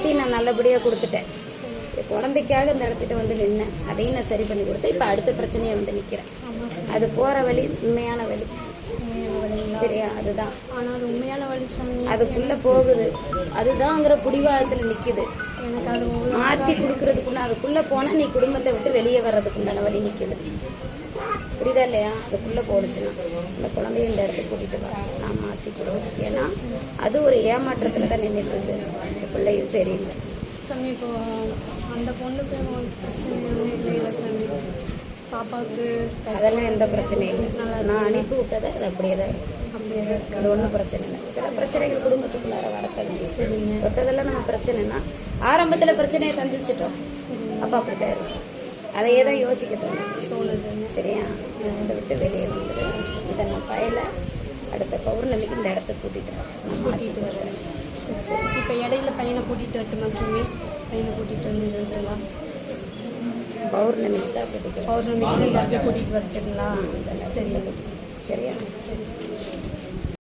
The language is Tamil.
இடத்தையும் நான் நல்லபடியாக கொடுத்துட்டேன். குழந்தைக்காக இந்த இடத்துக்கிட்ட வந்து நின்னேன், அதையும் நான் சரி பண்ணி கொடுத்தேன். இப்போ அடுத்த பிரச்சனையை வந்து நிற்கிறேன். அது போகிற வழி உண்மையான வழி, சரியா? அதுதான். ஆனால் அது உண்மையான வழி சாமி. அதுக்குள்ளே போகுது, அதுதாங்கிற பிடிவாதத்தில் நிற்கிது. எனக்கு அது மாற்றி கொடுக்கறதுக்குள்ள அதுக்குள்ளே போனால் நீ குடும்பத்தை விட்டு வெளியே வர்றதுக்குண்டான வழி நிற்கிது. புரியுதா இல்லையா? அதுக்குள்ளே போடுச்சுன்னா இந்த குழந்தைய இந்த இடத்துக்கு கூட்டிகிட்டு வர நான் மாற்றி கொடுவேன். ஏன்னா அது ஒரு ஏமாற்றத்தில் தான் நின்றுட்டு இருக்கு. இந்த பிள்ளையும் சரியில்லை சாமி. இப்போ அந்த பொண்ணுக்கு பிரச்சனை இல்லை சாமி. பாப்பாவுக்கு அதெல்லாம் எந்த பிரச்சனையும் இல்லை. நான் அனுப்பி விட்டதை அது அப்படியே தான் இருக்கும். அது ஒன்றும் பிரச்சனை இல்லை. சில பிரச்சனைகள் குடும்பத்துக்குள்ளார வரத்தான் சரிங்க. தொட்டதெல்லாம் நம்ம பிரச்சனைனா ஆரம்பத்தில் பிரச்சனையை சந்திச்சிட்டோம், அப்போ அப்படித்தான் இருக்கும். அதையே தான் யோசிக்கட்டும் தோணுது. சரியா? இதை விட்டு வெளியே வந்துடு. இதை நான் பயில அடுத்த பௌர்ணமிக்கு இந்த இடத்த கூட்டிகிட்டு வரேன். சரி. இப்போ இடையில பையனை கூட்டிகிட்டு வரட்டுமா சாமி? பையனை கூட்டிகிட்டு வந்து இருக்கலாம். பௌர்ணமிக்கு தான் கூட்டிகிட்டு பௌர்ணமிக்கு இந்த இடத்துல கூட்டிகிட்டு வரட்டுங்களா? சரி, சரியா? சரி.